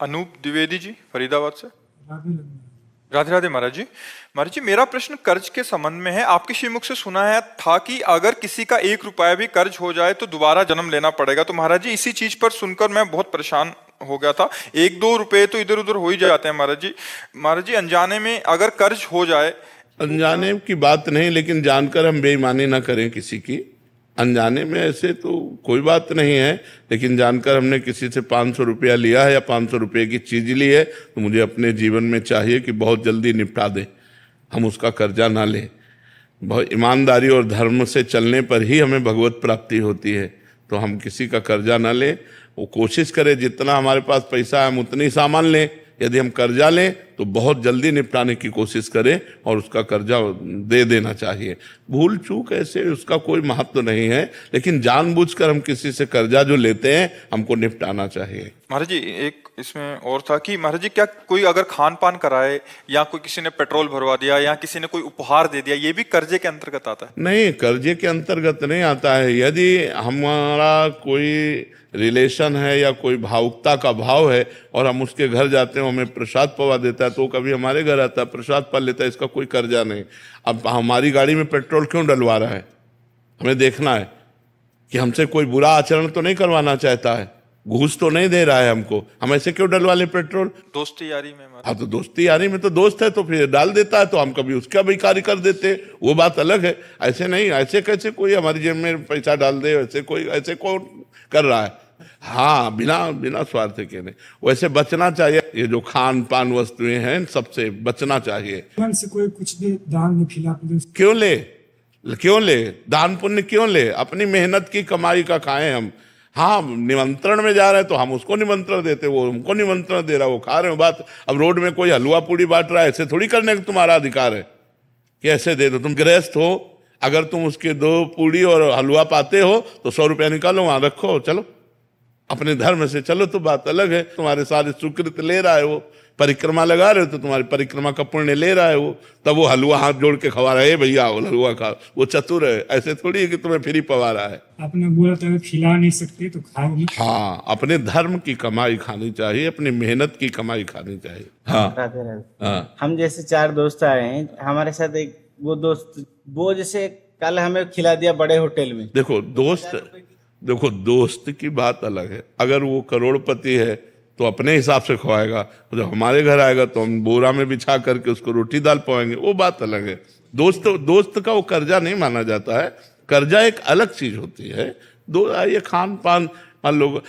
अनूप द्विवेदी जी फरीदाबाद से। राधे राधे राधे महाराज जी। महाराज जी, मेरा प्रश्न कर्ज के संबंध में है। आपके श्रीमुख से सुना है था कि अगर किसी का 1 रुपया भी कर्ज हो जाए तो दोबारा जन्म लेना पड़ेगा। तो महाराज जी, इसी चीज पर सुनकर मैं बहुत परेशान हो गया था। 1-2 रुपए तो इधर उधर हो ही जाते हैं महाराज जी। महाराज जी, अनजाने में अगर कर्ज हो जाए। अनजाने की बात नहीं, लेकिन जानकर हम बेईमानी ना करें किसी की। अनजाने में ऐसे तो कोई बात नहीं है, लेकिन जानकर हमने किसी से 500 रुपया लिया है या 500 रुपये की चीज ली है, तो मुझे अपने जीवन में चाहिए कि बहुत जल्दी निपटा दें, हम उसका कर्जा ना लें। बहुत ईमानदारी और धर्म से चलने पर ही हमें भगवत प्राप्ति होती है। तो हम किसी का कर्जा ना लें, वो कोशिश करें जितना हमारे पास पैसा है हम उतनी सामान लें। यदि हम कर्जा लें तो बहुत जल्दी निपटाने की कोशिश करें और उसका कर्जा दे देना चाहिए। भूल चूक ऐसे उसका कोई महत्व नहीं है, लेकिन जानबूझकर हम किसी से कर्जा जो लेते हैं हमको निपटाना चाहिए। महाराज जी, एक इसमें और था कि महाराज जी, क्या कोई अगर खान पान कराए या कोई किसी ने पेट्रोल भरवा दिया या किसी ने कोई उपहार दे दिया, ये भी कर्जे के अंतर्गत आता है? नहीं, कर्जे के अंतर्गत नहीं आता है। यदि हमारा कोई रिलेशन है या कोई भावुकता का भाव है और हम उसके घर जाते हैं, हमें प्रसाद पवा देता है, तो कभी हमारे घर आता है प्रसाद पा लेता है, इसका कोई कर्जा नहीं। अब हमारी गाड़ी में पेट्रोल क्यों डलवा रहा है, हमें देखना है कि हमसे कोई बुरा आचरण तो नहीं करवाना चाहता है, घूस तो नहीं दे रहा है हमको, हम ऐसे क्यों डलवा लें पेट्रोल? दोस्ती यारी में। हाँ, तो दोस्ती यारी में तो दोस्त है तो फिर डाल देता है, तो हम कभी उसका भी कार्य कर देते हैं, वो बात अलग है। ऐसे नहीं, ऐसे कैसे कोई हमारी जेब में पैसा डाल दे, ऐसे कौन कर रहा है? हाँ, बिना स्वार्थ के नहीं, वैसे बचना चाहिए। ये जो खान पान वस्तुएं हैं सबसे बचना चाहिए। मन से कोई कुछ भी दान में खिला क्यों ले दान पुण्य क्यों ले? अपनी मेहनत की कमाई का खाएं हम। हाँ, निमंत्रण में जा रहे हैं तो हम उसको निमंत्रण देते, वो हमको निमंत्रण दे रहा, वो खा रहे हो। बात अब रोड में कोई हलवा पूड़ी बांट रहा है, ऐसे थोड़ी करने का तुम्हारा अधिकार है कि ऐसे दे दो। तुम गृहस्थ हो, अगर तुम उसके 2 पूड़ी और हलवा पाते हो तो 100 रुपया निकालो, वहां रखो, चलो अपने धर्म से चलो, तो बात अलग है। तुम्हारे सारे सुकृत ले रहा है, वो परिक्रमा लगा रहे हो तो तुम्हारी परिक्रमा का पुण्य ले रहा है वो, तब वो हलवा हाथ जोड़ के खवा रहा है, भैया हलवा खा, वो चतुर है। ऐसे थोड़ी है कि तुम्हें फ्री पवा रहा है। आपने बोला था खिला नहीं सकते तो खाओ नहीं। हाँ, अपने धर्म की कमाई खानी चाहिए, अपनी मेहनत की कमाई खानी चाहिए। हाँ, राधे राधे। हाँ। हम जैसे 4 दोस्त आए हैं, हमारे साथ एक वो दोस्त, वो जैसे कल हमें खिला दिया बड़े होटल में। देखो दोस्त की बात अलग है। अगर वो करोड़पति है तो अपने हिसाब से खवाएगा, जब हमारे घर आएगा तो हम बोरा में बिछा करके उसको रोटी दाल पवाएंगे, वो बात अलग है। दोस्त का वो कर्जा नहीं माना जाता है। कर्जा एक अलग चीज होती है। ये खान पान मान लो